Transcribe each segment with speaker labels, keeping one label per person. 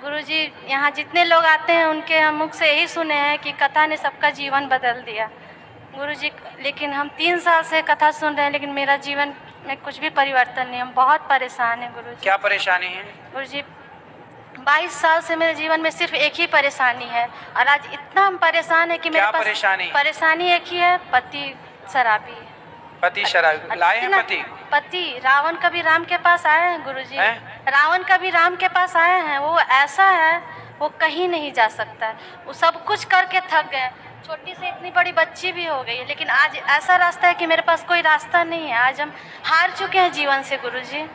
Speaker 1: गुरुजी, यहाँ जितने लोग आते हैं उनके हम मुख से यही सुने हैं कि कथा ने सबका जीवन बदल दिया। गुरुजी, लेकिन हम 3 साल से कथा सुन रहे हैं, लेकिन मेरा जीवन में कुछ भी परिवर्तन नहीं। हम बहुत परेशान हैं गुरुजी।
Speaker 2: क्या परेशानी है?
Speaker 1: गुरुजी, 22 साल से मेरे जीवन में सिर्फ एक ही परेशानी है, और आज इतना हम परेशान है कि मेरे पास परेशानी एक ही है, पति शराबी है।
Speaker 2: पति शराबी लाए हैं?
Speaker 1: पति रावण कभी राम के पास आए हैं गुरुजी। रावण कभी राम के पास आए हैं। वो ऐसा है, वो कहीं नहीं जा सकता है। वो सब कुछ करके थक गए। छोटी से इतनी बड़ी बच्ची भी हो गई है, लेकिन आज ऐसा रास्ता है कि मेरे पास कोई रास्ता नहीं है। आज हम हार चुके हैं जीवन से गुरुजी।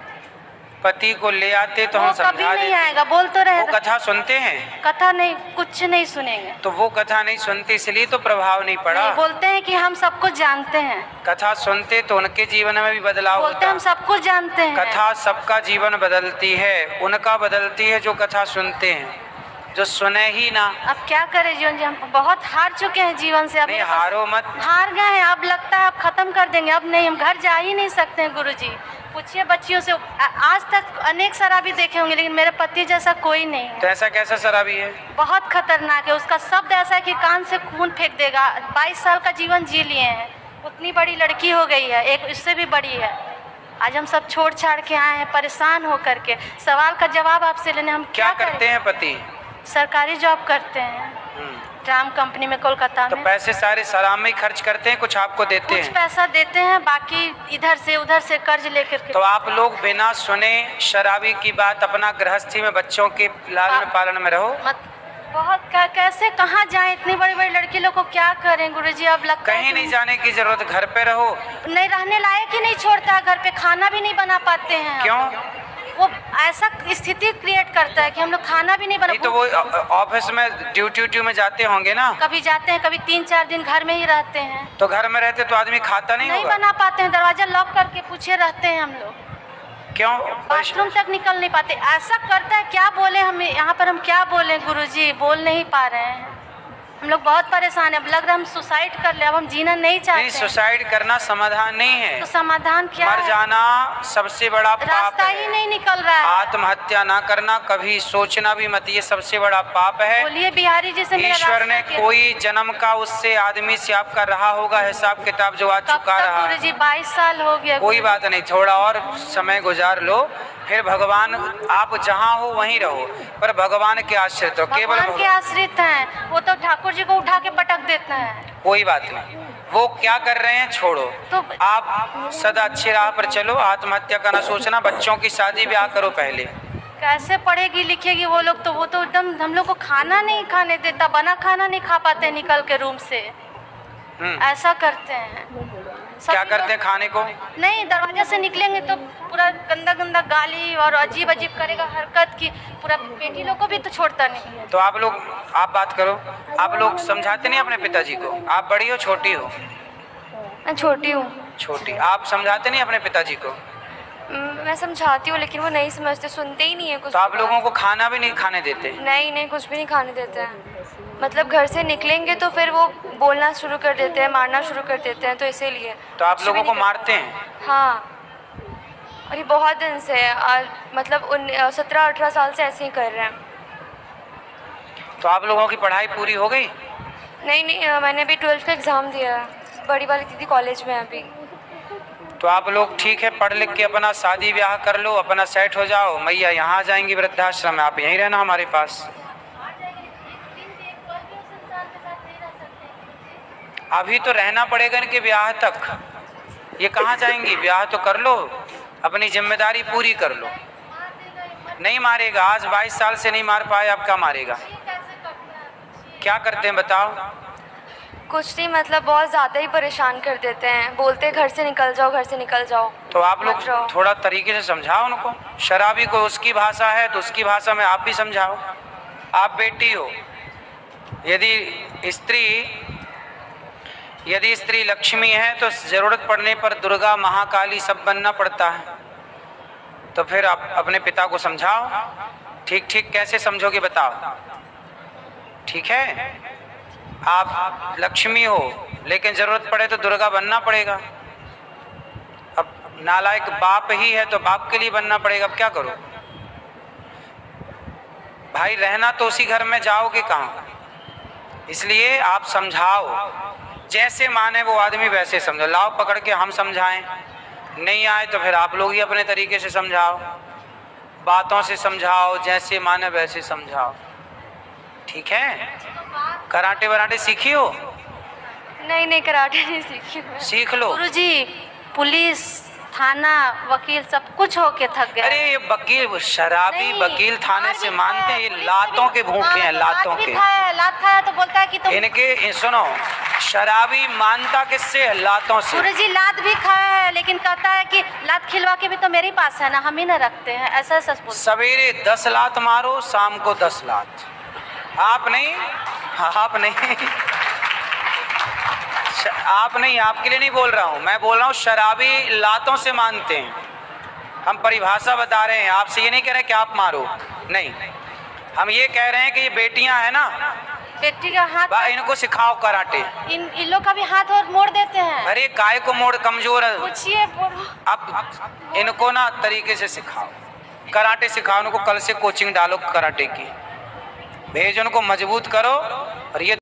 Speaker 2: पति को ले आते तो हम समझा देते।
Speaker 1: कभी नहीं आएगा, बोल तो रहे।
Speaker 2: वो कथा सुनते हैं?
Speaker 1: कथा नहीं, कुछ नहीं सुनेंगे।
Speaker 2: तो वो कथा नहीं सुनते, इसलिए तो प्रभाव नहीं पड़ा।
Speaker 1: नहीं, बोलते हैं कि हम सब कुछ जानते हैं।
Speaker 2: कथा सुनते तो उनके जीवन में भी बदलाव
Speaker 1: बोलते
Speaker 2: होता।
Speaker 1: हम सब कुछ जानते हैं।
Speaker 2: कथा सबका जीवन बदलती है, उनका बदलती है जो कथा सुनते हैं, जो सुने ही ना।
Speaker 1: अब क्या करें जीवन जी, हम बहुत हार चुके हैं जीवन से। अब
Speaker 2: नहीं, हारो मत।
Speaker 1: हार गए हैं। अब लगता है अब खत्म कर देंगे। अब नहीं, हम घर जा ही नहीं सकते हैं गुरुजी। पूछिए बच्चियों से, आज तक अनेक शराबी देखे होंगे, लेकिन मेरे पति जैसा कोई नहीं है।
Speaker 2: तो ऐसा कैसा शराबी है?
Speaker 1: बहुत खतरनाक है। उसका शब्द ऐसा है कि कान से खून फेंक देगा। 22 साल का जीवन जी लिए हैं, उतनी बड़ी लड़की हो गई है, एक इससे भी बड़ी है। आज हम सब छोड़ छाड़ के आए हैं परेशान होकर के। सवाल का जवाब आपसे लेने हम
Speaker 2: क्या करते हैं पति?
Speaker 1: सरकारी जॉब करते हैं, ड्राम कंपनी में कोलकाता
Speaker 2: तो
Speaker 1: में।
Speaker 2: पैसे सारे शराब में खर्च करते हैं, कुछ आपको देते हैं?
Speaker 1: कुछ पैसा देते हैं, बाकी इधर से उधर से कर्ज लेकर के।
Speaker 2: तो आप लोग बिना सुने शराबी की बात अपना गृहस्थी में बच्चों के लालन पालन में रहो।
Speaker 1: बहुत कैसे कहाँ जाएं? इतनी बड़ी बड़ी लड़की लोग को क्या करें गुरुजी? अब लगता है
Speaker 2: कहीं नहीं जाने की जरूरत, घर पे रहो।
Speaker 1: नहीं, रहने लायक ही नहीं छोड़ता है। घर पे खाना भी नहीं बना पाते हैं।
Speaker 2: क्यों?
Speaker 1: वो ऐसा स्थिति क्रिएट करता है कि हम लोग खाना भी नहीं बना।
Speaker 2: नहीं तो वो ऑफिस में ड्यूटी में जाते होंगे ना?
Speaker 1: कभी जाते हैं, कभी 3-4 दिन घर में ही रहते हैं।
Speaker 2: तो घर में रहते तो आदमी खाता नहीं होगा?
Speaker 1: बना पाते हैं, दरवाजा लॉक करके पूछे रहते हैं हम लोग।
Speaker 2: क्यों?
Speaker 1: बाथरूम तक निकल नहीं पाते। ऐसा करता है, क्या बोले हम यहाँ पर? हम क्या बोलें गुरुजी? बोल नहीं पा रहे हैं। हम लोग बहुत परेशान है। अब लग रहा है हम सुसाइड कर ले। अब हम जीना नहीं चाहते।
Speaker 2: नहीं, सुसाइड करना समाधान नहीं है।
Speaker 1: तो समाधान क्या है?
Speaker 2: मर जाना सबसे बड़ा पाप
Speaker 1: रास्ता
Speaker 2: है।
Speaker 1: ही नहीं निकल रहा है।
Speaker 2: आत्महत्या ना करना, कभी सोचना भी मत, ये सबसे बड़ा पाप है।
Speaker 1: बोलिए बिहारी जी से।
Speaker 2: ईश्वर ने कोई जन्म का उससे आदमी से आपका रहा होगा हिसाब किताब, जो आज चुका रहा है।
Speaker 1: गुरुजी 22 साल हो गया।
Speaker 2: कोई बात नहीं, थोड़ा और समय गुजार लो, फिर भगवान, आप जहाँ हो वहीं रहो, पर भगवान के आश्रित हो। केवल
Speaker 1: भगवान के आश्रित हैं। वो तो ठाकुर जी को उठा के पटक देते हैं।
Speaker 2: कोई बात नहीं, वो क्या कर रहे हैं छोड़ो।
Speaker 1: तो
Speaker 2: आप सदा अच्छी राह पर चलो, आत्महत्या का ना सोचना, बच्चों की शादी ब्याह करो पहले।
Speaker 1: कैसे पढ़ेगी लिखेगी वो लोग? तो वो तो एकदम हम लोग को खाना नहीं खाने देता, बना खाना नहीं खा पाते निकल के रूम से। ऐसा करते हैं।
Speaker 2: क्या करते हैं खाने को?
Speaker 1: नहीं, दरवाजे से निकलेंगे तो पूरा गंदा गंदा गाली और अजीब अजीब करेगा हरकत की। पूरा बेटी लोग को भी तो छोड़ता नहीं।
Speaker 2: तो आप लोग, आप बात करो, आप लोग समझाते नहीं अपने पिताजी को? आप बड़ी हो छोटी हो?
Speaker 1: मैं छोटी हूँ।
Speaker 2: छोटी। आप समझाते नहीं अपने पिताजी को?
Speaker 3: मैं समझाती हूँ, लेकिन वो नहीं समझते, सुनते ही नहीं है कुछ।
Speaker 2: तो आप लोगों को खाना भी नहीं खाने देते?
Speaker 3: नहीं, कुछ भी नहीं खाने देते हैं। मतलब घर से निकलेंगे तो फिर वो बोलना शुरू कर देते हैं, मारना शुरू कर देते हैं, तो इसीलिए।
Speaker 2: तो आप लोगों को मारते हैं?
Speaker 3: हाँ, और ये बहुत दिन से मतलब 17-18 साल से ऐसे ही कर रहे हैं।
Speaker 2: तो आप लोगों की पढ़ाई पूरी हो गई?
Speaker 3: नहीं, मैंने अभी 12th का एग्ज़ाम दिया है। बड़ी वाली दीदी कॉलेज में है अभी।
Speaker 2: तो आप लोग ठीक है, पढ़ लिख के अपना शादी ब्याह कर लो, अपना सेट हो जाओ। मैया यहाँ जाएंगी वृद्धाश्रम में, आप यहीं रहना हमारे पास। अभी तो रहना पड़ेगा इनके ब्याह तक। ये कहाँ जाएंगी? ब्याह तो कर लो, अपनी जिम्मेदारी पूरी कर लो। नहीं मारेगा, आज 22 साल से नहीं मार पाए, अब क्या मारेगा? क्या करते हैं बताओ?
Speaker 3: कुछ नहीं, मतलब बहुत ज़्यादा ही परेशान कर देते हैं। बोलते हैं घर से निकल जाओ, घर से निकल जाओ।
Speaker 2: तो आप लोग थोड़ा तरीके से समझाओ उनको। शराबी को उसकी भाषा है तो उसकी भाषा में आप भी समझाओ। आप बेटी हो, यदि स्त्री लक्ष्मी है तो ज़रूरत पड़ने पर दुर्गा, महाकाली सब बनना पड़ता है। तो फिर आप अपने पिता को समझाओ। ठीक ठीक कैसे समझोगे बताओ? ठीक है, आप लक्ष्मी हो, लेकिन ज़रूरत पड़े तो दुर्गा बनना पड़ेगा। अब नालायक बाप ही है तो बाप के लिए बनना पड़ेगा। अब क्या करो? भाई रहना तो उसी घर में, जाओगे कहाँ? इसलिए आप समझाओ, जैसे माने वो आदमी वैसे समझो। लाओ पकड़ के हम समझाएं, नहीं आए तो फिर आप लोग ही अपने तरीके से समझाओ, बातों से समझाओ, जैसे माने वैसे समझाओ, ठीक है? कराटे वराटे सीखी हो?
Speaker 3: नहीं कराटे नहीं सीखी मैं।
Speaker 2: सीख लो।
Speaker 1: गुरुजी पुलिस थाना वकील सब कुछ होके थक गए।
Speaker 2: अरे ये वकील, शराबी
Speaker 1: नहीं,
Speaker 2: वकील थाने से
Speaker 1: भी
Speaker 2: मानते हैं,
Speaker 1: खाया,
Speaker 2: ये
Speaker 1: पुलिस
Speaker 2: लातों
Speaker 1: भी-
Speaker 2: के भूखे हैं,
Speaker 1: हाँ,
Speaker 2: लातों
Speaker 1: लात भी
Speaker 2: के।
Speaker 1: खाया, लात खाया तो बोलता है कि तुम
Speaker 2: इनके सुनो, शराबी मानता किससे है? लातों से।
Speaker 1: गुरुजी लात भी खाया है, लेकिन कहता है कि लात खिलवा के भी तो मेरे पास है ना, हम ही ना रखते हैं, ऐसा सच बोलता
Speaker 2: सवेरे 10 लात मारो, शाम को 10 लात। आप नहीं, आप नहीं, आप नहीं, आपके लिए नहीं बोल रहा हूँ, मैं बोल रहा हूँ शराबी लातों से मानते हैं। हम परिभाषा बता रहे हैं, आपसे ये नहीं कह रहे कि आप मारो, नहीं, हम ये कह रहे हैं कि ये बेटियां हैं ना,
Speaker 1: बेटी का हाथ
Speaker 2: इनको सिखाओ कराटे।
Speaker 1: इन लोग का भी हाथ और मोड़ देते हैं।
Speaker 2: अरे काय को मोड़, कमजोर है।
Speaker 1: पूछिए
Speaker 2: अब इनको ना तरीके से सिखाओ, कराटे सिखाओ उनको, कल से कोचिंग डालो कराटे की, भेज उनको, मजबूत करो। और ये